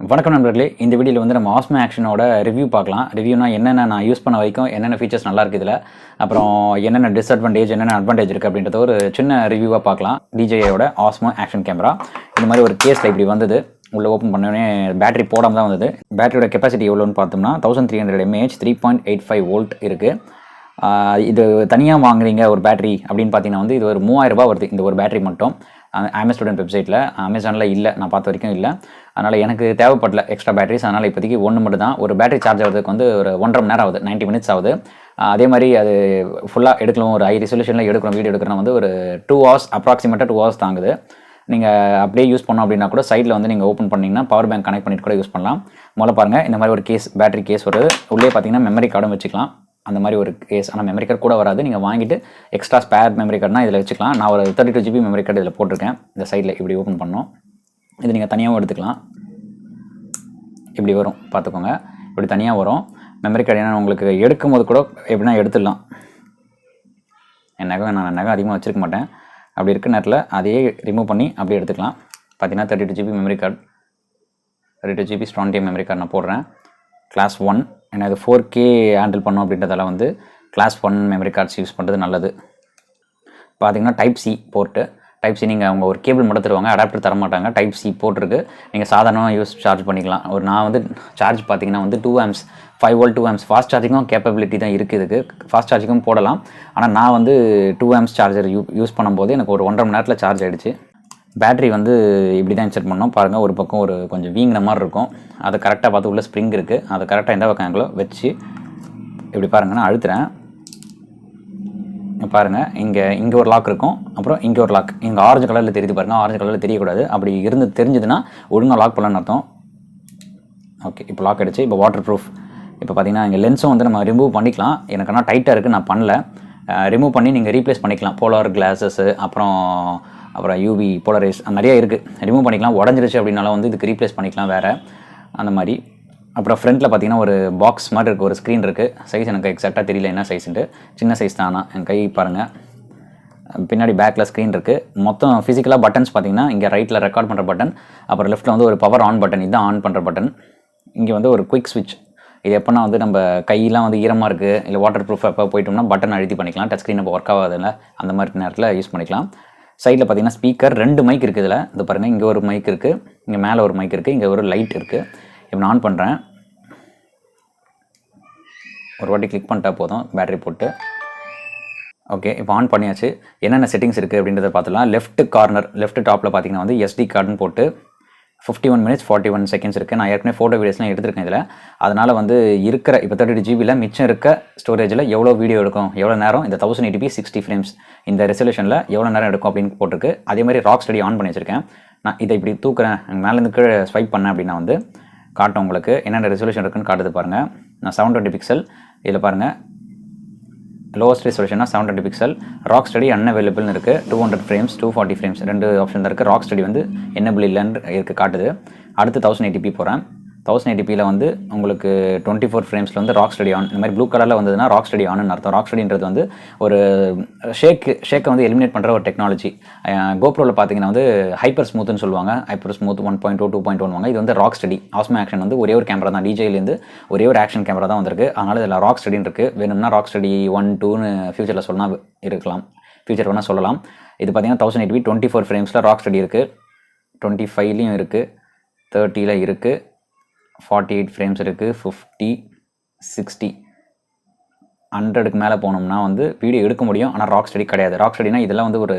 வணக்கம் நண்பர்களே, இந்த வீடியோவில் வந்து நம்ம ஆஸ்மோ ஆக்ஷனோட ரிவ்யூ பார்க்கலாம். ரிவ்யூனா என்னென்ன நான் யூஸ் பண்ண வரைக்கும் என்னென்ன ஃபீச்சர்ஸ் நல்லா இருக்குது இதில், அப்புறம் என்னென்ன டிஸ்அட்வான்டேஜ் என்னென்ன அட்வான்டேஜ் இருக்குது அப்படின்றத ஒரு சின்ன ரிவ்யூவாக பார்க்கலாம். DJIயோட ஆஸ்மோ ஆக்ஷன் கேமரா இந்த மாதிரி ஒரு கேஸில் இப்படி வந்தது. உள்ளே ஓப்பன் பண்ணோடனே பேட்டரி போடாமல் தான் வந்தது. பேட்டரியோட கெப்பாசிட்டி எவ்வளோன்னு பார்த்தோம்னா 1300 mAh 3.85 வோல்ட் இருக்குது. இது தனியாக வாங்குறீங்க ஒரு பேட்டரி அப்படின்னு பார்த்தீங்கன்னா வந்து இது ஒரு 3000 ரூபாய் வருது இந்த ஒரு பேட்டரி மட்டும். ஸ்டூடெண்ட் வெப்சைட்டில், அமேசானில் இல்லை, நான் பார்த்த வரைக்கும் இல்லை. அதனால் எனக்கு தேவைப்படல எக்ஸ்ட்ரா பேட்டரிஸ். அதனால் இப்போதைக்கு ஒன்று மட்டும் தான். ஒரு பேட்டரி சார்ஜ் ஆகிறதுக்கு வந்து ஒரு 1.5 மணி நேரம் ஆகுது, 90 மினிட்ஸ் ஆகுது. அதே மாதிரி அது ஃபுல்லாக எடுக்கலாம், ஒரு ஹை ரெசல்யூஷனில் எடுக்கிறோம், வீடியோ எடுக்கிறோம் வந்து ஒரு 2 hours அப்ராக்சிமேட்டாக 2 hours தாங்குது. நீங்கள் அப்படியே யூஸ் பண்ணோம் அப்படின்னா கூட சைடில் வந்து நீங்கள் ஓப்பன் பண்ணிங்கன்னா பவர் பேங்க் கனெக்ட் பண்ணிட்டு கூட யூஸ் பண்ணலாம். முதல்ல பாருங்கள், இந்த மாதிரி ஒரு கேஸ், பேட்டரி கேஸ் வருது. உள்ளே பார்த்தீங்கன்னா மெமரி கார்டும் வச்சுக்கலாம். அந்த மாதிரி ஒரு கேஸ், ஆனால் மெமரி கார்டு கூட வராது. நீங்கள் வாங்கிட்டு எக்ஸ்ட்ரா ஸ்பேர் மெமரி கார்டுனா இதில் வச்சுக்கலாம். நான் ஒரு 32 GB மெமரி கார்டு இதில் போட்டிருக்கேன். இந்த சைடில் இப்படி ஓப்பன் பண்ணோம். இது நீங்கள் தனியாகவும் எடுத்துக்கலாம். இப்படி வரும், பார்த்துக்கோங்க. இப்படி தனியாக வரும் மெமரி கார்டு. ஏன்னா உங்களுக்கு எடுக்கும் போது கூட எப்படின்னா எடுத்துடலாம். என் நான் நகை அதிகமாக வச்சுருக்க மாட்டேன். அப்படி இருக்க நேரத்தில் அதையே ரிமூவ் பண்ணி அப்படியே எடுத்துக்கலாம். பார்த்தீங்கன்னா 32 GB மெமரி கார்டு, 32 GB ஸ்ட்ராண்டியம் மெமரி கார்டு நான் போடுறேன். கிளாஸ் 1. ஏன்னா இது 4K ஹேண்டில் பண்ணோம் அப்படின்றதால வந்து கிளாஸ் 1 மெமரி கார்ட்ஸ் யூஸ் பண்ணுறது நல்லது. பார்த்தீங்கன்னா type C board. Type C நீங்கள் அவங்க ஒரு கேபிள் மட்டும் தருவாங்க, அடாப்டர் தர மாட்டாங்க. டைப் சி போட்டிருக்கு. நீங்கள் சாதாரணமாக யூஸ் சார்ஜ் பண்ணிக்கலாம். நான் வந்து சார்ஜ் பார்த்தீங்கன்னா வந்து 2 amps 5 volt 2 amps fast சார்ஜிங்கும் capability தான் இருக்குது. இதுக்கு ஃபாஸ்ட் சார்ஜிங்கும் போடலாம். ஆனால் நான் வந்து 2 amps சார்ஜர் யூஸ் பண்ணும்போது எனக்கு ஒரு 1.5 மணி நேரத்தில் சார்ஜ் ஆகிடுச்சு. பேட்டரி வந்து இப்படி தான் இன்செர்ட் பண்ணோம். பாருங்கள், ஒரு பக்கம் ஒரு கொஞ்சம் வீங்கின மாதிரி இருக்கும். அதை கரெக்டாக பார்த்து உள்ள ஸ்ப்ரிங் இருக்குது. அதை கரெக்டாக எந்த பக்கம் ஆங்கிலோ வச்சு இப்படி பாருங்கள், நான் அழுத்துறேன். பாருங்கள், இங்கே ஒரு லாக் இருக்கும், அப்புறம் இங்கே ஒரு லாக். இங்கே ஆரஞ்சு கலரில் தெரியுது பாருங்கள். ஆரஞ்சு கலரில் தெரியக்கூடாது. அப்படி தெரிஞ்சதுன்னா ஒழுங்காக லாக் பண்ணலான்னு அர்த்தம். ஓகே, இப்போ லாக் ஆகிடுச்சு. இப்போ வாட்டர் ப்ரூஃப். இப்போ பார்த்தீங்கன்னா இங்கே லென்ஸும் வந்து நம்ம ரிமூவ் பண்ணிக்கலாம். எனக்கு ஆனால் டைட்டாக இருக்குது, நான் பண்ணல. ரிமூவ் பண்ணி நீங்கள் ரீப்ளேஸ் பண்ணிக்கலாம். போலார் கிளாஸஸ்ஸு, அப்புறம் யூவி போலரைஸ் நிறைய இருக்குது. ரிமூவ் பண்ணிக்கலாம். உடஞ்சிருச்சு அப்படின்னாலும் வந்து இதுக்கு ரீப்ளேஸ் பண்ணிக்கலாம் வேறு, அந்த மாதிரி. அப்புறம் ஃப்ரண்ட்டில் பார்த்தீங்கன்னா ஒரு பாக்ஸ் மாதிரி இருக்குது, ஒரு ஸ்க்ரீன் இருக்குது. சைஸ் எனக்கு எக்ஸாக்டாக தெரியல என்ன சைஸுன்ட்டு. சின்ன சைஸ் தானா, என் கை பாருங்கள். பின்னாடி பேக்கில் ஸ்க்ரீன் இருக்குது. மொத்தம் ஃபிசிக்கலாக பட்டன்ஸ் பார்த்தீங்கன்னா இங்கே ரைட்டில் ரெக்கார்ட் பண்ணுற பட்டன், அப்புறம் லெஃப்ட்டில் வந்து ஒரு பவர் ஆன் பட்டன், இதுதான் ஆன் பண்ணுற பட்டன். இங்கே வந்து ஒரு குயிக் ஸ்விட்ச். இது எப்போனா வந்து நம்ம கையெல்லாம் வந்து ஈரமாக இருக்குது, இல்லை வாட்டர் ப்ரூஃப் எப்போ போயிட்டோம்னா பட்டன் அழுத்தி பண்ணிக்கலாம். டச் ஸ்க்ரீன் இப்போ ஒர்க் ஆகாதுல்ல, அந்த மாதிரி நேரத்தில் யூஸ் பண்ணிக்கலாம். சைடில் பார்த்தீங்கன்னா ஸ்பீக்கர் 2 மைக் இருக்குது இதில். இது பாருங்கள், இங்கே ஒரு மைக் இருக்குது, இங்கே மேலே ஒரு மைக் இருக்குது, இங்கே ஒரு லைட் இருக்குது. இப்போ நான் ஆன் பண்ணுறேன். ஒரு வாட்டி கிளிக் பண்ணிட்டா போதும், பேட்டரி போட்டு. ஓகே, இப்போ ஆன் பண்ணியாச்சு. என்னென்ன செட்டிங்ஸ் இருக்குது அப்படின்றத பார்த்துலாம். லெஃப்ட் கார்னர், லெஃப்ட் டாப்பில் பார்த்தீங்கன்னா வந்து SD கார்டுன்னு போட்டு 51 minutes 41 seconds இருக்குது. நான் ஏற்கனவே ஃபோட்டோ வீடியோஸ்லாம் எடுத்திருக்கேன் இதில். அதனால் வந்து இருக்கிற இப்போ 32 GB மிச்சம் இருக்க ஸ்டோரேஜில் எவ்வளோ வீடியோ எடுக்கும், எவ்வளோ நேரம், இந்த 1080p 60 frames இந்த ரெசல்யூஷனில் எவ்வளோ நேரம் எடுக்கும் அப்படின்னு போட்டிருக்கு. அதே மாதிரி ராக்ஸ்டடி ஆன் பண்ணி வச்சுருக்கேன். நான் இதை இப்படி தூக்குறேன், மேலேருந்து கீழே ஸ்வைப் பண்ணேன் அப்படின்னா வந்து காட்டும் உங்களுக்கு என்னென்ன ரெசல்யூஷன் இருக்குன்னு காட்டுது பாருங்கள். நான் 720 pixel இதில் பாருங்கள், லோவஸ்ட் ரெசல்யூஷனாக 720 pixel. ராக்ஸ்டடி அன்அவைலபிள்னு இருக்குது. 200 frames 240 frames 2 ஆப்ஷன் தான் இருக்குது. ராக்ஸ்டடி வந்து என்னபிள் இல்லைன்னு இருக்குது காட்டுது. அடுத்து 1080p போகிறேன். 1080pயில் வந்து உங்களுக்கு 24 ஃப்ரேம்ஸில் வந்து ராக்ஸ்டடி ஆன். இந்த மாதிரி ப்ளூ கலரில் வந்ததுன்னா ராக்ஸ்டடி ஆன்னு அர்த்தம். ராக்ஸ்டடின்றது வந்து ஒரு ஷேக்கை வந்து எலிமினேட் பண்ணுற ஒரு டெக்னாலஜி. கோப்ரோவில் பார்த்தீங்கன்னா வந்து ஹைப்பர் ஸ்மூத்னு சொல்லுவாங்க. ஹைப்பர் ஸ்மூத் 1.2 2.1 வாங்க. இது வந்து ராக்ஸ்டடி. ஆஸ்மோ ஆக்ஷன் வந்து ஒரே ஒரு கேமரா தான், DJIலேருந்து ஒரே ஒரு ஆக்ஷன் கேமரா தான் வந்திருக்கு. அதனால் இதில் ராக்ஸ்டடின்னு இருக்குது. வேணும்னா ராக்ஸ்டடி 1 2ன்னு ஃபியூச்சரில் சொன்னால் இருக்கலாம், ஃபியூச்சர் வேணால் சொல்லலாம். இது பார்த்தீங்கன்னா 1080p 24 ஃப்ரேம்ஸில் ராக்ஸ்டடி இருக்குது. 25லையும் இருக்குது, 30ல் இருக்குது, 48 ஃப்ரேம்ஸ் இருக்குது, 50 60 100க்கு மேலே போனோம்னா வந்து வீடியோ எடுக்க முடியும். ஆனால் ராக்ஸ்டடி கிடையாது. ராக்ஸ்டடினா இதெல்லாம் வந்து ஒரு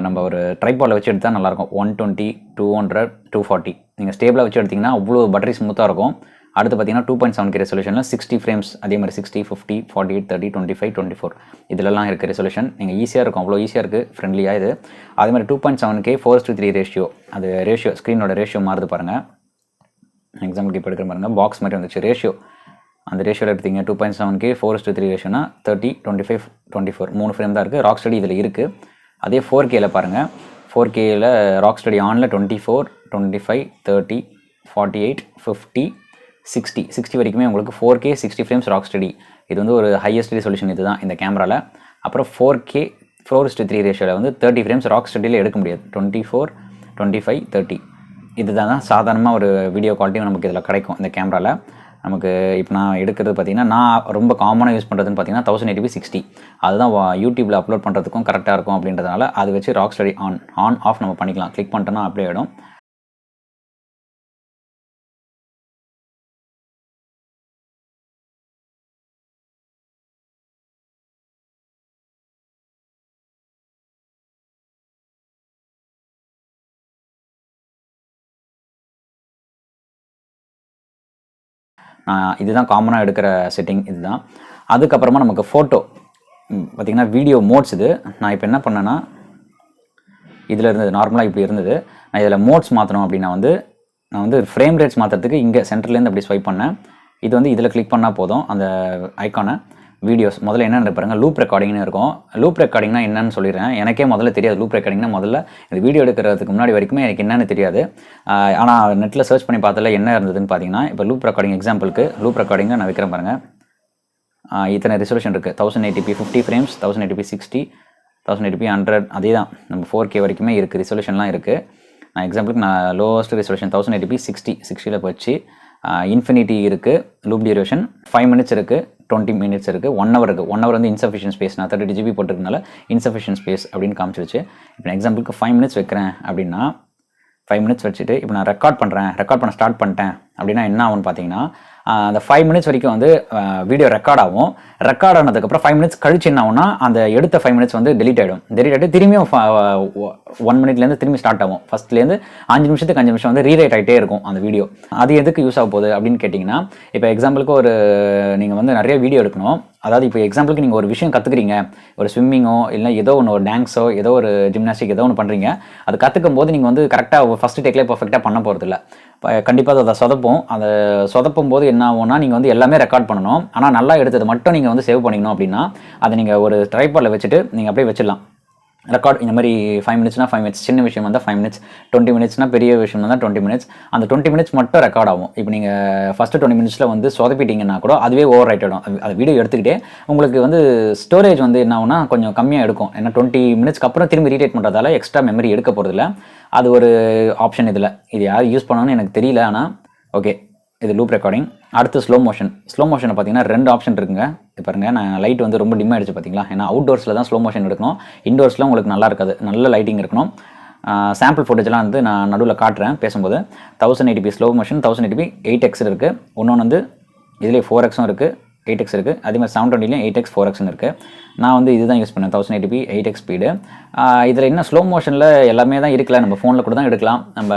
நம்ம ஒரு ட்ரைபாடில் வச்சு எடுத்தால் நல்லாயிருக்கும். 120 200 240 நீங்கள் ஸ்டேபிளாக வச்சு எடுத்திங்கன்னா அவ்வளோ பேட்டரி ஸ்மூத்தாக இருக்கும். அடுத்து பார்த்தீங்கன்னா 2.7K ரெசல்யூஷனில் 60 ஃப்ரேம்ஸ், அதே மாதிரி 60 50 48 30 25 24 இதிலெல்லாம் இருக்குது ரெசல்யூஷன். நீங்கள் ஈஸியாக இருக்கும், அவ்வளோ ஈஸியாக இருக்குது, ஃப்ரெண்ட்லியாக இது. அதே மாதிரி 2.7K 4:3 ரேஷியோ. அது ரேஷியோ, ஸ்க்ரீனோட ரேஷியோ மாறுது பாருங்கள். எக்ஸாம்பிளுக்கு இப்போ எடுக்கிற பாருங்கள், பாக்ஸ் மாதிரி வந்துச்சு ரேஷியோ. அந்த ரேஷியோவில் எடுத்தீங்க 2.7K 4:3 ரேஷியோனா 30 25 24 3 ஃப்ரேம் தான் இருக்குது. ராக்ஸ்டடி இதில் இருக்குது. அதே 4Kயில் பாருங்கள், 4Kயில் ராக்ஸ்டடி ஆனில் 24 25 30 48 50 60 வரைக்குமே உங்களுக்கு 4K 60 ஃப்ரேம்ஸ் ராக்ஸ்டடி. இது வந்து ஒரு ஹையஸ்ட் ரெசல்யூஷன் இது தான் இந்த கேமராவில். அப்புறம் 4K 4:3 ரேஷியோவில் வந்து 30 ஃப்ரேம்ஸ் ராக்ஸ்டடியில் எடுக்க முடியாது. 24 25 30 இதுதான் சாதாரணமாக ஒரு வீடியோ குவாலிட்டி நமக்கு இதில் கிடைக்கும் இந்த கேமராவில். நமக்கு இப்போ நான் எடுக்கிறது பார்த்தீங்கன்னா, நான் ரொம்ப காமனாக யூஸ் பண்ணுறதுன்னு பார்த்தீங்கன்னா 1080p 60. அதுதான் யூடியூப்பில் அப்லோட் பண்ணுறதுக்கும் கரெக்டாக இருக்கும் அப்படின்றதுனால அது வச்சு ராக்ஸ்டடி ஆன் ஆஃப் நம்ம பண்ணிக்கலாம். கிளிக் பண்ணிட்டோன்னா அப்படியே ஆகிடும். இதுதான் காமனாக எடுக்கிற செட்டிங் இதுதான். அதுக்கப்புறமா நமக்கு ஃபோட்டோ பார்த்திங்கன்னா வீடியோ மோட்ஸ் இது. நான் இப்போ என்ன பண்ணேன்னா, இதில் இருந்தது நார்மலாக இப்படி இருந்தது. நான் இதில் மோட்ஸ் மாற்றணும் அப்படின்னா நான் வந்து ஃப்ரேம் ரேட்ஸ் மாற்றுறதுக்கு இங்கே சென்டர்லேருந்து அப்படி ஸ்வைப் பண்ணேன். இது வந்து இதில் கிளிக் பண்ணால் போதும் அந்த ஐக்கானை. வீடியோஸ் முதல்ல என்னென்னு பாருங்கள், லூப் ரெக்கார்டிங்னு இருக்கும். லூப் ரெக்கார்டிங்னா என்னன்னு சொல்லிடுறேன். எனக்கே முதல்ல தெரியாது லூப் ரெக்கார்டிங்னா. முதல்ல இந்த வீடியோ எடுக்கிறதுக்கு முன்னாடி வரைக்குமே எனக்கு என்னென்னு தெரியாது. ஆனால் நெட்டில் சர்ச் பண்ணி பார்த்ததில் என்ன இருந்ததுன்னு பார்த்தீங்கன்னா, இப்போ லூப் ரெக்கார்டிங் எக்ஸாம்பிளுக்கு லூப் ரெக்கார்டிங்கை நான் வைக்கிறேன் பாருங்கள். இத்தனை ரெசல்யூஷன் இருக்குது. 1080p 50 frames, 1080p 60, 1080p 100. அதே தான் நம்ம 4K வரைக்குமே இருக்குது, ரெசல்யூஷன்லாம் இருக்குது. நான் எக்ஸாம்பிளுக்கு நான் லோவஸ்ட் ரெசல்யூஷன் 1080p 60 போச்சு. இன்ஃபினிட்டி இருக்குது. லூப் டியூரேஷன் 5 minutes இருக்குது, 20 minutes இருக்குது, 1 hour இருக்குது. 1 hour வந்து இன்சஃபிஷியன்ட் ஸ்பேஸ். நான் 32 GB போட்டிருக்கனால இன்சஃபிஷியன்ட் ஸ்பேஸ் அப்படின்னு காமிச்சிருச்சு. இப்போ நான் எக்ஸாம்பிளுக்கு 5 minutes வைக்கிறேன் அப்படின்னா 5 minutes வச்சுட்டு இப்போ நான் ரெக்கார்ட் பண்ண ஸ்டார்ட் பண்ணிட்டேன் அப்படின்னா என்ன ஆகும்னு பார்த்தீங்கன்னா, அந்த 5 minutes வரைக்கும் வந்து வீடியோ ரெக்கார்ட் ஆகும். ரெக்கார்ட் ஆனதுக்கப்புறம் 5 minutes கழிச்சு என்ன ஆகும்னா, அந்த எடுத்த 5 minutes வந்து டெலீட் ஆகிட்டு திரும்பியும் 1 minuteலேருந்து திரும்பி ஸ்டார்ட் ஆகும். ஃபஸ்ட்லேருந்து 5 நிமிஷத்துக்கு 5 நிமிஷம் வந்து ரீரைட் ஆகிட்டே இருக்கும் அந்த வீடியோ. அது எதுக்கு யூஸ் ஆக போகுது அப்படின்னு கேட்டிங்கன்னா, இப்போ எக்ஸாம்பிளுக்கு நீங்கள் வந்து நிறைய வீடியோ எடுக்கணும். அதாவது இப்போ எக்ஸாம்பிளுக்கு நீங்கள் ஒரு விஷயம் கற்றுக்குறீங்க, ஒரு ஸ்விம்மிங்கோ இல்லை ஏதோ ஒன்று, ஒரு டான்ஸோ, ஏதோ ஒரு ஜிம்னாஸ்டிக் ஏதோ ஒன்று பண்ணுறீங்க. அது கற்றுக்கும் போது நீங்கள் வந்து கரெக்டாக ஃபஸ்ட்டு டேக்லேயே பர்ஃபெக்டாக பண்ண போகிறதில்ல. கண்டிப்பாக அதை சொதப்போம். அதை சொதப்பும் போது என்ன ஆகும்னா, நீங்கள் வந்து எல்லாமே ரெக்கார்ட் பண்ணணும். ஆனால் நல்லா எடுத்தது மட்டும் நீங்கள் வந்து சேவ் பண்ணிக்கணும் அப்படின்னா, அதை நீங்கள் ஒரு ட்ரைபாடில் வச்சுட்டு நீங்கள் அப்படியே வச்சிடலாம். ரெக்கார்ட் இந்த மாதிரி 5 minutesனா 5 minutes, சின்ன விஷயம் வந்தால் 5 minutes, 20 minutesனா பெரிய விஷயம் வந்தால் 20 minutes. அந்த 20 minutes மட்டும் ரெக்கார்ட் ஆகும். இப்போ நீங்கள் ஃபஸ்ட்டு 20 minutesல வந்து சொதப்பிட்டீங்கன்னா கூட அதுவே ஓவர் ரைட் ஆகிடும். அது வீடியோ எடுத்துக்கிட்டே உங்களுக்கு வந்து ஸ்டோரேஜ் வந்து என்ன ஆகும்னா கொஞ்சம் கம்மியாக எடுக்கும். ஏன்னா 20 minutesக்கு அப்புறம் திரும்பி ரீடைட் பண்ணுறதால எக்ஸ்ட்ரா மெமரி எடுக்க போகிறதில்ல. அது ஒரு ஆப்ஷன் இதில். இது யார் யூஸ் பண்ணணும்னு எனக்கு தெரியல. ஆனால் ஓகே, இது லூப் ரெக்கார்டிங். அடுத்து ஸ்லோ மோஷன். ஸ்லோ மோஷனை பார்த்தீங்கன்னா 2 ஆப்ஷன் இருக்குங்க. இது பாருங்கள், நான் லைட் வந்து ரொம்ப டிம் ஆகிடுச்சு பார்த்தீங்களா. ஏன்னா அவுட்டோர்ஸில் தான் ஸ்லோ மோஷன் எடுக்கணும். இன்டோர்ஸில் உங்களுக்கு நல்லா இருக்காது, நல்ல லைட்டிங் இருக்கணும். சாம்பிள் ஃபுட்டேஜ்லாம் வந்து நான் நடுவில் காட்டுறேன் பேசும்போது. 1080p slow motion, 1080p 8x இருக்குது. இன்னொன்று வந்து இதிலே 4x இருக்குது, 8x இருக்குது. அதே மாதிரி 720லையும் 8x 4xன்னு இருக்குது. நான் வந்து இதுதான் யூஸ் பண்ணேன், 1080p 8x ஸ்பீடு. இதில் என்ன ஸ்லோ மோஷனில் எல்லாமே தான் இருக்குல்ல, நம்ம ஃபோனில் கூட தான் எடுக்கலாம், நம்ம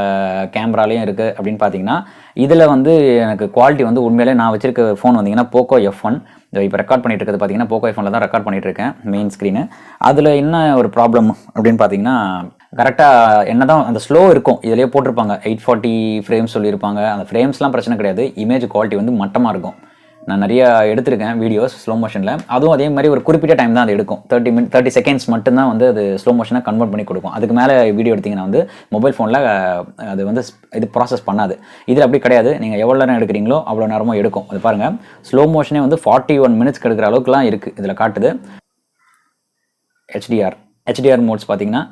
கேமராலேயும் இருக்குது அப்படின்னு பார்த்தீங்கன்னா, இதில் வந்து எனக்கு குவாலிட்டி வந்து உண்மையிலே நான் வச்சிருக்க ஃபோன் வந்தீங்கன்னா போக்கோ F1. இப்போ ரெக்கார்ட் பண்ணிட்டு இருக்கிறது பார்த்தீங்கன்னா போக்கோ F1ல தான் ரெக்கார்ட் பண்ணிட்டு இருக்கேன், மெயின் ஸ்க்ரீனு. அதில் என்ன ஒரு ப்ராப்ளம் அப்படின்னு பார்த்தீங்கன்னா, கரெக்டாக என்ன தான் அந்த ஸ்லோ இருக்கும், இதிலேயே போட்டிருப்பாங்க 840 ஃப்ரேம்ஸ் சொல்லியிருப்பாங்க. அந்த ஃப்ரேம்ஸ்லாம் பிரச்சனை கிடையாது, இமேஜ் குவாலிட்டி வந்து மட்டமாக இருக்கும். நான் நிறையா எடுத்திருக்கேன் வீடியோஸ் ஸ்லோ மோஷனில். அதுவும் அதே மாதிரி ஒரு குறிப்பிட்ட டைம் தான் அது எடுக்கும். 30 seconds மட்டும்தான் வந்து அது ஸ்லோ மோஷனாக கன்வெர்ட் பண்ணி கொடுக்கும். அதுக்கு மேலே வீடியோ எடுத்திங்கன்னா வந்து மொபைல் ஃபோனில் அது வந்து இது ப்ராசஸ் பண்ணாது. இதில் அப்படி கிடையாது, நீங்கள் எவ்வளோ நேரம் எடுக்கிறீங்களோ அவ்வளோ நேரமும் எடுக்கும். அது பாருங்கள், ஸ்லோ மோஷனே வந்து 41 minutes எடுக்கிற அளவுக்குலாம் இருக்குது இதில் காட்டுது. ஹெச்டிஆர் மோட்ஸ் பார்த்தீங்கன்னா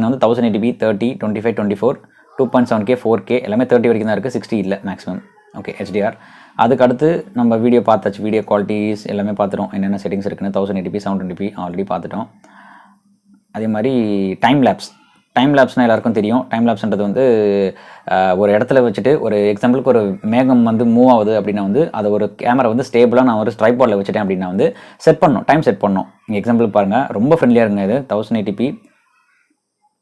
வந்து 1080p 30, 25, 24, 2.7K, 4K எல்லாமே 30 வரைக்கும் தான் இருக்குது, 60 இல்லை மேக்ஸிமம். Okay, HDR. அதுக்கடுத்து நம்ம வீடியோ பார்த்தாச்சு, வீடியோ குவாலிட்டிஸ் எல்லாமே பார்த்துட்டோம், என்னென்ன செட்டிங்ஸ் இருக்குன்னு. 1080p 720p ஆல்ரெடி பார்த்துட்டோம். அதே மாதிரி டைம் லேப்ஸ்னால் எல்லாருக்கும் தெரியும். டைம் லேப்ஸ்ன்றது வந்து ஒரு இடத்துல வச்சுட்டு, ஒரு எக்ஸாம்பிளுக்கு ஒரு மேகம் வந்து மூவ் ஆகுது அப்படின்னா வந்து அதை ஒரு கேமரா வந்து ஸ்டேபிளாக நான் ஒரு ட்ரைபாடில் வச்சுட்டேன் அப்படின்னா வந்து டைம் செட் பண்ணணும். இங்கே எக்ஸாம்பிளுக்கு பாருங்கள், ரொம்ப ஃப்ரெண்ட்லியாக இருக்குங்க இது. 1080p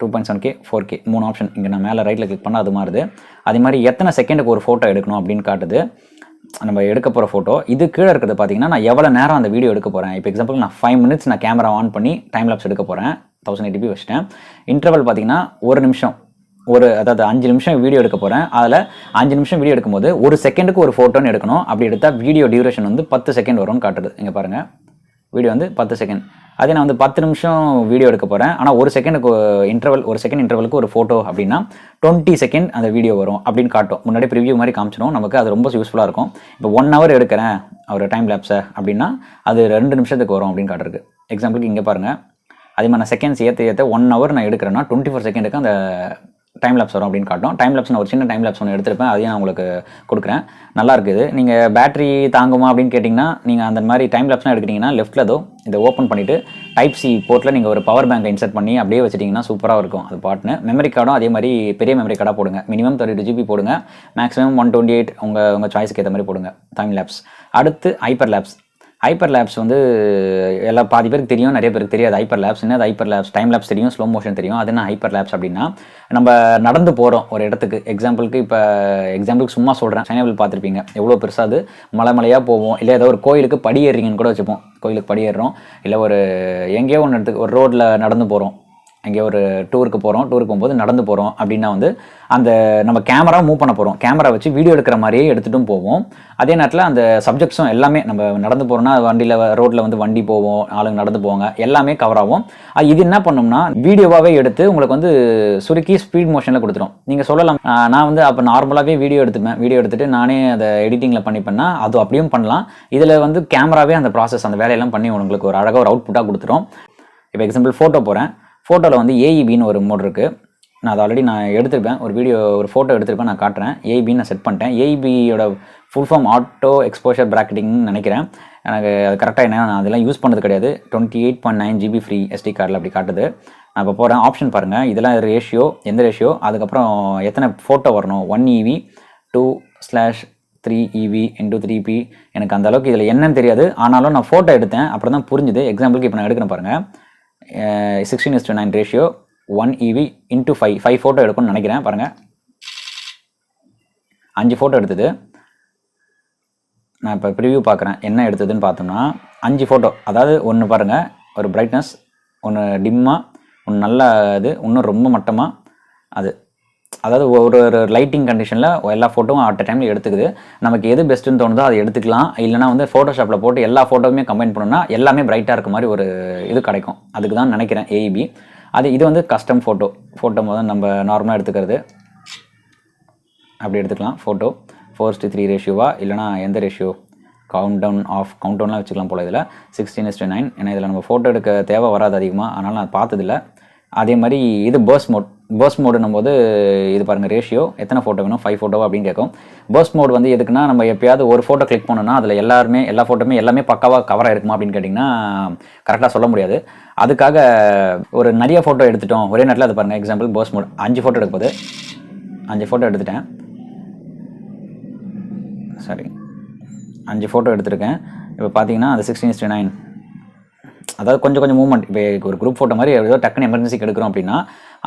2.7K, 4K 3 option. இங்கே நான் மேலே ரைட்டில் கிளிக் பண்ணால் அது மாறுது. அதே மாதிரி எத்தனை செகண்டுக்கு ஒரு ஃபோட்டோ எடுக்கணும் அப்படின்னு காட்டுது, நம்ம எடுக்க போகிற ஃபோட்டோ. இது கீழே இருக்கிறது பார்த்தீங்கன்னா நான் எவ்வளோ நேரம் அந்த வீடியோ எடுக்க போகிறேன். இப்போ எக்ஸாம்பிள் நான் 5 minutes நான் கேமரா ஆன் பண்ணி டைம் லேப்ஸ் எடுக்க போகிறேன், 1080p வச்சுட்டேன். இன்டர்வல் பார்த்தீங்கன்னா 1 நிமிஷம், அதாவது 5 நிமிஷம் வீடியோ எடுக்க போகிறேன். அதில் 5 நிமிஷம் வீடியோ எடுக்கும்போது 1 செகண்டுக்கு ஒரு ஃபோட்டோன்னு எடுக்கணும். அப்படி எடுத்தால் வீடியோ டியூரேஷன் வந்து 10 செகண்ட் வரும்னு காட்டுது. இங்கே பாருங்கள், வீடியோ வந்து 10 செகண்ட். அதே நான் வந்து 10 நிமிஷம் வீடியோ எடுக்க போகிறேன், ஆனால் 1 செகண்டுக்கு ஒரு செகண்ட் இன்டர்வலுக்கு ஒரு ஃபோட்டோ அப்படின்னா 20 செகண்ட் அந்த வீடியோ வரும் அப்படின்னு காட்டும். முன்னாடி ப்ரிவியூ மாதிரி காமிச்சிடும் நமக்கு, அது ரொம்ப யூஸ்ஃபுல்லாக இருக்கும். இப்போ 1 hour எடுக்கிறேன் ஒரு டைம் லேப்ஸை அப்படின்னா அது 2 நிமிஷத்துக்கு வரும் அப்படின்னு காட்டுறது. எக்ஸாம்பிளுக்கு இங்கே பாருங்கள், அதே மாதிரி நான் செகண்ட்ஸ் ஏற்ற 1 hour நான் எடுக்கிறேன்னா 24 செகண்டுக்கு அந்த டைம் லேப்ஸ் வரும் அப்படின்னு காட்டும். டைம் லேப்ஸ் நான் ஒரு சின்ன டைம் லேப்ஸ் ஒன்று எடுத்திருப்பேன், அதையும் நான் உங்களுக்கு கொடுக்குறேன். நல்லா இருக்குது. நீங்கள் பேட்டரி தாங்குமா அப்படின்னு கேட்டிங்கன்னா, நீங்கள் அந்த மாதிரி டைம் லேப்ஸ்லாம் எடுக்கிட்டிங்கன்னா லெஃப்ட்டில் இதை ஓப்பன் பண்ணிவிட்டு டைப் சி போர்ட்டில் நீங்கள் ஒரு பவர் பேங்கை இன்சர்ட் பண்ணி அப்படியே வச்சிட்டிங்கன்னா சூப்பராக இருக்கும் அது பாட்டுன்னு. மெமரி கார்டும் அதே மாதிரி பெரிய மெமரி கார்டாக போடுங்க. மினிமம் 32 GB போடுங்க, மேக்ஸிமம் 128 உங்கள் சாய்ஸுக்கு ஏற்ற மாதிரி போடுங்க டைம் லேப்ஸ். அடுத்து ஹைப்பர் லேப்ஸ். ஹைப்பர் லேப்ஸ் பாதி பேருக்கு தெரியும், நிறைய பேருக்கு தெரியாது. ஹைப்பர் லேப்ஸ் என்ன? ஹைப்பர் லேப்ஸ் டைம் லேப்ஸ் தெரியும், ஸ்லோ மோஷன் தெரியும். அது என்ன ஹைப்பர் லேப்ஸ் அப்படின்னா, நம்ம நடந்து போகிறோம் ஒரு இடத்துக்கு. எக்ஸாம்பிளுக்கு சும்மா சொல்கிறேன், சைனாவில் பார்த்துருப்பீங்க எவ்வளோ பெருசாக அது மலையாக போவோம். இல்லை ஏதோ ஒரு கோயிலுக்கு படி ஏறுறீங்கன்னு கூட வச்சுப்போம். கோயிலுக்கு படி ஏறுறோம், இல்லை எங்கேயோ ஒன்று இடத்துக்கு ஒரு ரோட்டில் நடந்து போகிறோம், எங்கேயோ ஒரு டூருக்கு போகும்போது நடந்து போகிறோம் அப்படின்னா அந்த நம்ம கேமரா மூவ் பண்ண போகிறோம். கேமரா வச்சு வீடியோ எடுக்கிற மாதிரியே எடுத்துகிட்டும் போவோம். அதே நேரத்தில் அந்த சப்ஜெக்ட்ஸும் எல்லாமே நம்ம நடந்து போகிறோம்னா ரோட்டில் வண்டி போவோம், ஆளுங்க நடந்து போவாங்க, எல்லாமே கவர் ஆகும். இது என்ன பண்ணோம்னா வீடியோவாகவே எடுத்து உங்களுக்கு சுருக்கி ஸ்பீட் மோஷனில் கொடுத்துரும். நீங்கள் சொல்லலாம், நான் அப்போ நார்மலாகவே வீடியோ எடுத்துட்டு நானே அதை எடிட்டிங்கில் பண்ணிப்பேன்னா அது அப்படியும் பண்ணலாம். இதில் கேமராவே அந்த ப்ராசஸ் அந்த வேலையெல்லாம் பண்ணி உங்களுக்கு ஒரு அழகாக ஒரு அவுட்புட்டாக கொடுத்துரும். இப்போ எக்ஸாம்பிள் ஃபோட்டோ போகிறேன். ஃபோட்டோவில் ஏஇபின்னு ஒரு மோட் இருக்குது. நான் ஆல்ரெடி எடுத்திருப்பேன், ஒரு ஃபோட்டோ எடுத்திருப்பேன், நான் காட்டுறேன். ஏஇபின்னு நான் செட் பண்ணிட்டேன். ஏஇபியோட ஃபுல் ஃபார்ம் ஆட்டோ எக்ஸ்போஷர் பிராக்கெட்டிங்னு நினைக்கிறேன். எனக்கு அது கரெக்டாக என்ன, நான் அதெல்லாம் யூஸ் பண்ணது கிடையாது. 28.9 GB ஃப்ரீ எஸ்டி கார்டில் அப்படி காட்டுது. நான் இப்போ போகிறேன், ஆப்ஷன் பாருங்கள். இதெல்லாம் ரேஷியோ, எந்த ரேஷியோ, அதுக்கப்புறம் எத்தனை ஃபோட்டோ வரணும், 1 EV 2/3 EV × 3P. எனக்கு அந்த அளவுக்கு இதில் என்னன்னு தெரியாது. ஆனாலும் நான் ஃபோட்டோ எடுத்தேன், அப்புறம் தான் புரிஞ்சுது. எக்ஸாம்பிளுக்கு இப்போ நான் எடுக்கிறேன் பாருங்கள். 16:9 ரேஷியோ, 1 EV × 5 ஃபோட்டோ எடுக்கணும்னு நினைக்கிறேன். பாருங்கள், 5 ஃபோட்டோ எடுத்தது. நான் இப்போ ப்ரிவியூ பார்க்குறேன், என்ன எடுத்ததுன்னு பார்த்தோம்னா 5 ஃபோட்டோ. அதாவது ஒன்று பாருங்கள், ஒரு பிரைட்னஸ், ஒன்று டிம்மாக, ஒன்று நல்லா இன்னும் ரொம்ப மட்டமாக. அதாவது ஒரு லைட்டிங் கண்டிஷனில் எல்லா ஃபோட்டோவும் அட் டைமில் எடுத்துக்குது. நமக்கு எது பெஸ்ட்டுன்னு தோணுதோ அதை எடுத்துக்கலாம். இல்லைனா ஃபோட்டோஷாப்பில் போட்டு எல்லா ஃபோட்டோவுமே கம்பைன் பண்ணோம்னா எல்லாமே பிரைட்டாக இருக்க மாதிரி ஒரு இது கிடைக்கும். அதுக்கு தான் நினைக்கிறேன் ஏஇபி. இது கஸ்டம் ஃபோட்டோ நம்ம நார்மலாக எடுத்துக்கிறது. அப்படி எடுத்துக்கலாம். ஃபோட்டோ 4:3 ரேஷியோவா, இல்லைனா எந்த ரேஷியோ, கவுண்டவுன்லாம் வச்சுக்கலாம் போல். இதில் 16:9. ஏன்னா இதில் நம்ம ஃபோட்டோ எடுக்க தேவை வராது அதிகமாக, அதனால் நான் பார்த்ததில்ல. அதே மாதிரி இது பர்ஸ்ட் மோடுன்னும் போது இது பாருங்கள், ரேஷியோ எத்தனை ஃபோட்டோ வேணும், 5 ஃபோட்டோவா அப்படின்னு கேட்கும். பர்ஸ்ட் மோடு எதுக்குன்னா, நம்ம எப்பயாவது ஒரு ஃபோட்டோ கிளிக் பண்ணோம்னா அதில் எல்லா ஃபோட்டோமே எல்லாமே பக்காவாக கவராக இருக்குமா அப்படின்னு கேட்டிங்கன்னா கரெக்டாக சொல்ல முடியாது. அதுக்காக ஒரு நிறைய ஃபோட்டோ எடுத்துட்டோம் ஒரே நேரத்தில். அது பாருங்கள், எக்ஸாம்பிள் பர்ஸ்ட் மோட் 5 ஃபோட்டோ எடுக்க போது, 5 ஃபோட்டோ எடுத்துட்டேன். சாரி, 5 ஃபோட்டோ எடுத்திருக்கேன். இப்போ பார்த்தீங்கன்னா அது 16:9. அதாவது கொஞ்சம் மூவ்மெண்ட். இப்போ ஒரு குரூப் ஃபோட்டோ மாதிரி ஏதோ டக்குன்னு எமர்ஜென்சிக்கு எடுக்கிறோம் அப்படின்னா,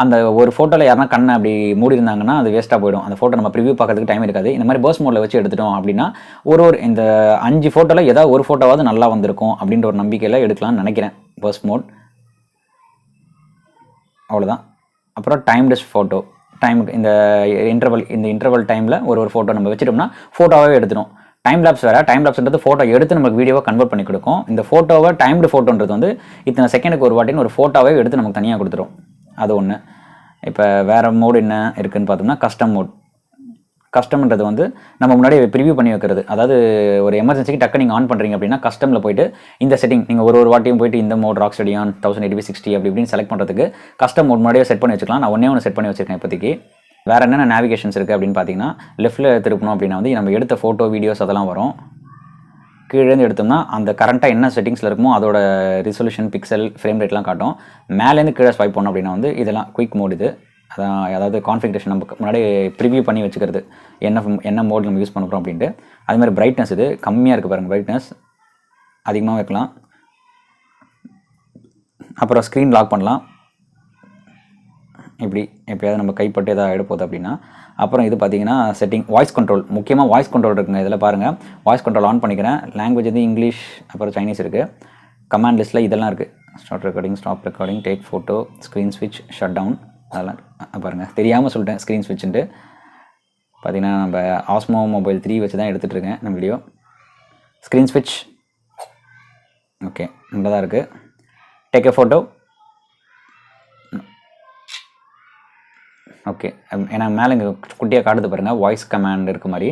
அந்த ஒரு ஃபோட்டோவில் யாருன்னா கண்ணை அப்படி மூடி இருந்தாங்கன்னா அது வேஸ்ட்டாக போயிடும். அந்த ஃபோட்டோ நம்ம ப்ரிவியூ பார்க்கறதுக்கு டைம் இருக்காது. இந்த மாதிரி பர்ஸ்ட் மோடில் வச்சு எடுத்துட்டோம் அப்படின்னா இந்த 5 ஃபோட்டோவில் ஏதாவது ஒரு ஃபோட்டோவாவது நல்லா வந்திருக்கும் அப்படின்ற ஒரு நம்பிக்கையில் எடுக்கலாம்னு நினைக்கிறேன். பர்ஸ்ட் மோட் அவ்வளோதான். அப்புறம் டைம்லெஸ் ஃபோட்டோ. இந்த இன்டர்வல் டைமில் ஒரு ஃபோட்டோ நம்ம வச்சுட்டோம்னா ஃபோட்டோவாகவே எடுத்துடும். டைம் லேப்ஸ் வேறு. டைம் லேப்ஸ்ன்றது ஃபோட்டோ எடுத்து நமக்கு வீடியோவை கன்வெர்ட் பண்ணி கொடுக்கும். இந்த ஃபோட்டோவை டைம்டு ஃபோட்டோன்றது இத்தனை செகண்டுக்கு ஒரு வாட்டின்னு ஒரு ஃபோட்டோவே எடுத்து நமக்கு தனியாக கொடுத்துரும். அது ஒன்று. இப்போ வேறு மோடு என்ன இருக்குதுன்னு பார்த்தோம்னா கஸ்டம் மோட். கஸ்டம்ன்றது நம்ம முன்னாடி ப்ரிவியூ பண்ணி வைக்கிறது. அதாவது ஒரு எமர்ஜென்சிக்கு டக்கு நீங்கள் ஆன் பண்ணுறீங்க அப்படின்னா கஸ்டமில் போயிட்டு இந்த செட்டிங் நீங்கள் ஒரு வாட்டியும் போயிட்டு இந்த மோட் Rocksteady 1080x60 அப்படி இப்படின்னு செலக்ட் பண்ணுறதுக்கு கஸ்டம் மோட் முன்னாடியே செட் பண்ணி வச்சுக்கலாம். நான் ஒன்று செட் பண்ணி வச்சுருக்கேன் இப்போதைக்கு. வேறு என்னென்ன நேவிகேஷன்ஸ் இருக்குது அப்படின்னு பார்த்தீங்கன்னா, லெஃப்ட்டில் திருப்பணும் அப்படின்னா நம்ம எடுத்த ஃபோட்டோ வீடியோஸ் அதெல்லாம் வரும். கீழேருந்து எடுத்தோம்னா அந்த கரண்ட்டாக என்ன செட்டிங்ஸில் இருக்குமோ அதோட ரிசொல்யூஷன், பிக்சல், ஃப்ரேம் ரேட்லாம் காட்டும். மேலேருந்து கீழே ஸ்வைப் பண்ணோம் அப்படின்னா இதெல்லாம் குயிக் மோட். அதாவது கான்ஃபிகரேஷன் நமக்கு முன்னாடி ப்ரிவியூ பண்ணி வச்சுக்கிறது, என்ன மோட் நம்ம யூஸ் பண்ணுறோம் அப்படின்ட்டு. அதுமாதிரி பிரைட்னஸ் இது கம்மியாக இருக்குது பாருங்கள், பிரைட்னஸ் அதிகமாக வைக்கலாம். அப்புறம் ஸ்க்ரீன் லாக் பண்ணலாம். இப்படி எப்போயாவது நம்ம கைப்பட்டு எதாவது எடுப்போது அப்படின்னா. அப்புறம் இது பார்த்தீங்கன்னா செட்டிங், வாய்ஸ் கண்ட்ரோல். முக்கியமாக வாய்ஸ் கண்ட்ரோல் இருக்குங்க இதில் பாருங்கள். வாய்ஸ் கண்ட்ரோல் ஆன் பண்ணிக்கிறேன். லாங்குவேஜ் இங்கிலீஷ், அப்புறம் சைனீஸ் இருக்குது. கமாண்ட் லிஸ்ட்டில் இதெல்லாம் இருக்குது. Start recording, stop recording, take photo, screen ஸ்விட்ச், ஷட் டவுன், அதெல்லாம் பாருங்கள். தெரியாமல் சொல்லிட்டேன் ஸ்க்ரீன் ஸ்விட்சுன்ட்டு. பார்த்தீங்கன்னா நம்ம ஆஸ்மோ மொபைல் 3 வச்சு தான் எடுத்துகிட்ருக்கேன் நம்ம வீடியோ. ஸ்க்ரீன் ஸ்விட்ச் ஓகே, நல்லா தான் இருக்குது. Take a photo okay. ஏன்னா மேலே இங்கே குட்டியாக காட்டுது பாருங்கள், வாய்ஸ் கமாண்ட் இருக்க மாதிரி.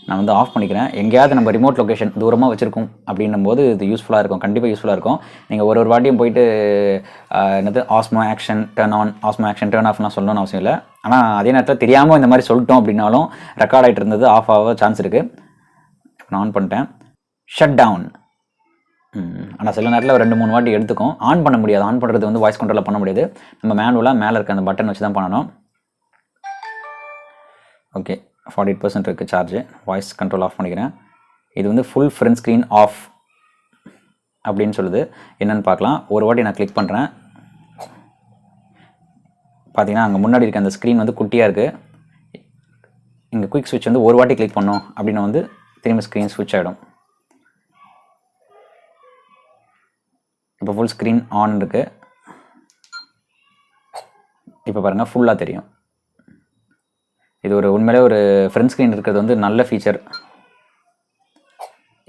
நான் வந்து ஆஃப் பண்ணிக்கிறேன். எங்கேயாவது நம்ம ரிமோட் லொக்கேஷன் தூரமாக வச்சுருக்கோம் அப்படின்னும் போது இது யூஸ்ஃபுல்லாக இருக்கும், கண்டிப்பாக யூஸ்ஃபுல்லாக இருக்கும். நீங்கள் ஒரு வாட்டியும் போயிட்டு என்னது Osmo Action turn on, Osmo Action turn ஆஃப்லாம் சொல்லணும்னு அவசியம் இல்லை. ஆனால் அதே நேரத்தில் தெரியாமல் இந்த மாதிரி சொல்லிட்டோம் அப்படின்னாலும் ரெக்கார்ட் ஆகிட்டு இருந்தது ஆஃப் ஆக சான்ஸ் இருக்குது. நான் ஆன் பண்ணிட்டேன். Shut down. ஆனால் சில நேரத்தில் ஒரு 2-3 வாட்டி எடுத்துக்கும். ஆன் பண்ண முடியாது. ஆன் பண்ணுறது வந்து வாய்ஸ் கண்ட்ரோலில் பண்ண முடியாது. நம்ம மேனுவலாக மேலே இருக்க அந்த பட்டன் வச்சு தான் பண்ணணும். ஓகே, 48% இருக்குது சார்ஜு. வாய்ஸ் கண்ட்ரோல் ஆஃப் பண்ணிக்கிறேன். இது வந்து ஃபுல் ஃப்ரண்ட் ஸ்க்ரீன் ஆஃப் அப்படின்னு சொல்லுது. என்னென்னு பார்க்கலாம். ஒரு வாட்டி நான் கிளிக் பண்ணுறேன். பார்த்தீங்கன்னா அங்கே முன்னாடி இருக்க அந்த ஸ்க்ரீன் வந்து குட்டியாக இருக்குது. இங்கே குயிக் ஸ்விட்ச் வந்து ஒரு வாட்டி கிளிக் பண்ணோம் அப்படின்னு வந்து திரும்ப ஸ்க்ரீன் ஸ்விட்ச் ஆகிடும். இப்போ ஃபுல் ஸ்க்ரீன் ஆன் இருக்குது. இப்போ பாருங்கள் ஃபுல்லாக தெரியும். இது ஒரு உண்மையிலே ஒரு ஃப்ரண்ட் ஸ்க்ரீன் இருக்கிறது வந்து நல்ல ஃபீச்சர்.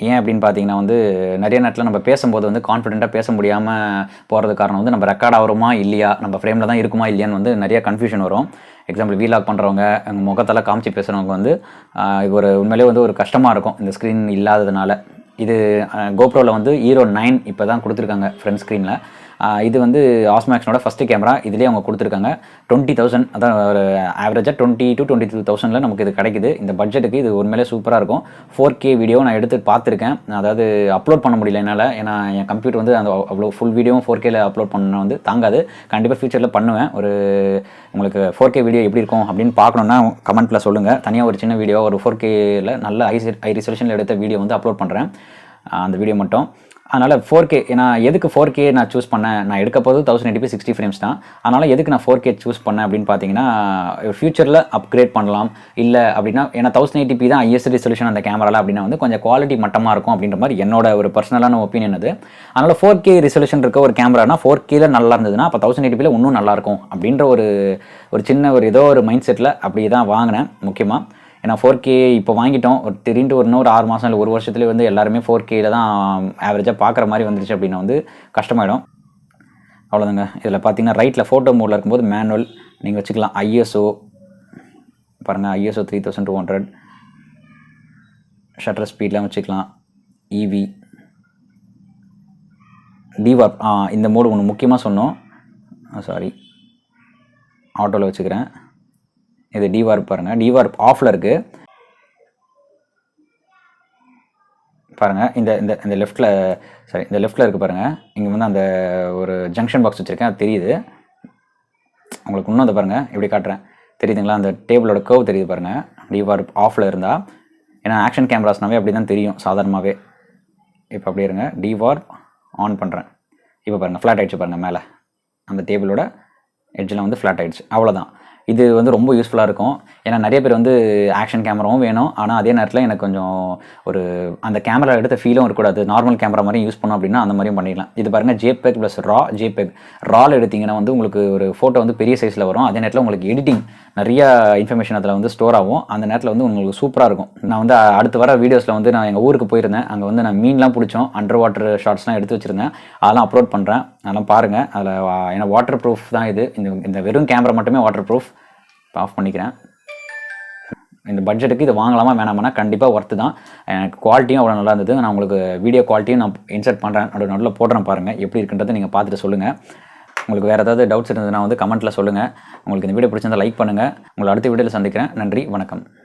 ஏன் அப்படின்னு பார்த்தீங்கன்னா வந்து நிறைய நேரத்தில் நம்ம பேசும்போது வந்து கான்ஃபிடென்ட்டாக பேச முடியாமல் போகிறது காரணம் வந்து நம்ம ரெக்கார்ட் ஆகிறோமா இல்லையா, நம்ம ஃப்ரேமில் தான் இருக்குமா இல்லையான்னு வந்து நிறைய கன்ஃபியூஷன் வரும். எக்ஸாம்பிள் வீலாக் பண்ணுறவங்க, எங்கள் முகத்தெல்லாம் காமிச்சு பேசுகிறவங்க வந்து ஒரு உண்மையிலே வந்து ஒரு கஷ்டமாக இருக்கும் இந்த ஸ்க்ரீன் இல்லாததுனால. இது கோப்ரோவில் வந்து Hero 9 இப்போ தான் கொடுத்துருக்காங்க ஃப்ரண்ட் ஸ்க்ரீனில். இது வந்து ஆஸ்மோ ஆக்ஷனோட ஃபஸ்ட்டு கேமரா. இதுலேயே அவங்க கொடுத்துருக்காங்க 20,000, அதான் ஒரு ஆவரேஜாக 20,000 to 22,000 நமக்கு இது கிடைக்குது. இந்த பட்ஜெட்டுக்கு இது உண்மையிலே சூப்பராக இருக்கும். 4K வீடியோ நான் எடுத்து பார்த்துருக்கேன். அதாவது அப்லோட் பண்ண முடியல என்னால், ஏன்னா என் கம்ப்யூட்டர் வந்து அந்த அவ்வளோ ஃபுல் வீடியோவும் 4Kல அப்லோட் பண்ண வந்து தாங்காது. கண்டிப்பாக ஃபியூச்சரில் பண்ணுவேன். ஒரு உங்களுக்கு 4K வீடியோ எப்படி இருக்கும் அப்படின்னு பார்க்கணுன்னா கமெண்ட்டில் சொல்லுங்கள். தனியாக ஒரு சின்ன வீடியோ ஒரு 4Kல நல்ல ஹை ரெசல்யூஷனில் எடுத்த வீடியோ வந்து அப்லோட் பண்ணுறேன், அந்த வீடியோ மட்டும். அதனால் 4K நான் எதுக்கு 4K நான் சூஸ் பண்ணேன், நான் எடுக்க போது 1080p 60 ஃப்ரேம்ஸ் தான். அதனால் எதுக்கு நான் 4K சூஸ் பண்ணேன் அப்படின்னு பார்த்தீங்கன்னா, ஃபியூச்சரில் அப்கிரேட் பண்ணலாம் இல்லை அப்படின்னா, ஏன்னா 1080p தான் ஹையஸ்ட் ரெசல்யூஷன் அந்த கேமராவில் அப்படின்னா வந்து கொஞ்சம் குவாலிட்டி மட்டமாக இருக்கும் அப்படின்ற மாதிரி என்னோட ஒரு பர்சனலான ஒப்பீனியன் அது. அதனால் 4K ரெசல்யூஷன் இருக்க ஒரு கேமரானா 4Kல நல்லா இருந்ததுன்னா அப்போ 1080pல இன்னும் நல்லாயிருக்கும் அப்படின்ற ஒரு சின்ன ஒரு ஏதோ ஒரு மைண்ட் செட்டில் அப்படி தான் வாங்கினேன் முக்கியமாக. ஏன்னா 4K இப்போ வாங்கிட்டோம், ஒரு திடீர்னு ஒரு 6 மாதம் இல்லை ஒரு வருஷத்துலேயே வந்து எல்லாருமே 4Kல தான் ஆவரேஜாக பார்க்குற மாதிரி வந்துருச்சு அப்படின்னா வந்து கஷ்டமாயிடும். அவ்வளோதாங்க. இதில் பார்த்தீங்கன்னா ரைட்டில் ஃபோட்டோ மோடில் இருக்கும்போது மேனுவல் நீங்கள் வச்சுக்கலாம். ISO பாருங்கள், ISO 3200, ஷட்டர் ஸ்பீட்லாம் வச்சுக்கலாம். EV, டிவார்ப், இந்த மோடு ஒன்று முக்கியமாக சொன்னோம், சாரி ஆட்டோவில் வச்சுக்கிறேன். இது டிவார்ப் பாருங்கள், டிவார்ப் ஆஃபில் இருக்குது பாருங்கள். இந்த இந்த இந்த லெஃப்ட்டில், சாரி இந்த லெஃப்ட்டில் இருக்குது பாருங்கள். இங்கே வந்து அந்த ஒரு ஜங்ஷன் பாக்ஸ் வச்சுருக்கேன், அது தெரியுது உங்களுக்கு. இன்னும் அதை பாருங்கள் எப்படி காட்டுறேன், தெரியுதுங்களா? அந்த டேபிளோட கர்வ் தெரியுது பாருங்கள், டிவார்ப் ஆஃபில் இருந்தால். ஏன்னா ஆக்ஷன் கேமராஸ்னாவே அப்படி தான் தெரியும் சாதாரணமாகவே. இப்போ அப்படியே இருங்க, டிவார்ப் ஆன் பண்ணுறேன். இப்போ பாருங்கள் ஃப்ளாட் ஆகிடுச்சு பாருங்கள், மேலே அந்த டேபிளோட எட்ஜில் வந்து ஃப்ளாட் ஆகிடுச்சு. அவ்வளோதான். இது வந்து ரொம்ப யூஸ்ஃபுல்லாக இருக்கும். ஏன்னா நிறைய பேர் வந்து ஆக்ஷன் கேமராவும் வேணும், ஆனால் அதே நேரத்தில் எனக்கு கொஞ்சம் ஒரு அந்த கேமரா எடுத்த ஃபீலும் இருக்கக்கூடாது, நார்மல் கேமரா மாதிரி யூஸ் பண்ணோம் அப்படின்னா அந்த மாதிரியும் பண்ணிடலாம். இது பாருங்கள் JPEG ப்ளஸ் JPEG. ரால் எடுத்திங்கன்னா வந்து உங்களுக்கு ஒரு ஃபோட்டோ வந்து பெரிய சைஸில் வரும். அதே நேரத்தில் உங்களுக்கு எடிட்டிங் நிறைய இன்ஃபர்மேஷன் அதில் வந்து ஸ்டோர் ஆகும். அந்த நேரத்தில் வந்து உங்களுக்கு சூப்பராக இருக்கும். நான் வந்து அடுத்து வர வீடியோஸில் வந்து நான் எங்கள் ஊருக்கு போயிருந்தேன். அங்கே வந்து நான் மீன்லாம் பிடிச்சோம், அண்டர் வாட்டர் ஷார்ட்ஸ்லாம் எடுத்து வச்சுருந்தேன். அதெல்லாம் அப்லோட் பண்ணுறேன், அதெல்லாம் பாருங்கள். அதில் ஏன்னா வாட்டர் ப்ரூஃப் தான் இது, இந்த வெறும் கேமரா மட்டுமே வாட்டர் ப்ரூஃப். ஆஃப் பண்ணிக்கிறேன். இந்த பட்ஜெட்டுக்கு இது வாங்கலாமா வேணாமானா கண்டிப்பாக ஒர்த்து தான். எனக்கு குவாலிட்டியும் அவ்வளோ நல்லா இருந்தது. நான் உங்களுக்கு வீடியோ குவாலிட்டியும் நான் இன்சர்ட் பண்ணுறேன், நடுவில் போடுறேன் பாருங்கள், எப்படி இருக்குன்றதை நீங்கள் பார்த்துட்டு சொல்லுங்கள். உங்களுக்கு வேறு ஏதாவது டவுட்ஸ் இருந்ததுன்னா வந்து கமெண்ட்டில் சொல்லுங்கள். உங்களுக்கு இந்த வீடியோ பிடிச்சிருந்தால் லைக் பண்ணுங்கள். உங்களை அடுத்த வீடியோவில் சந்திக்கிறேன். நன்றி, வணக்கம்.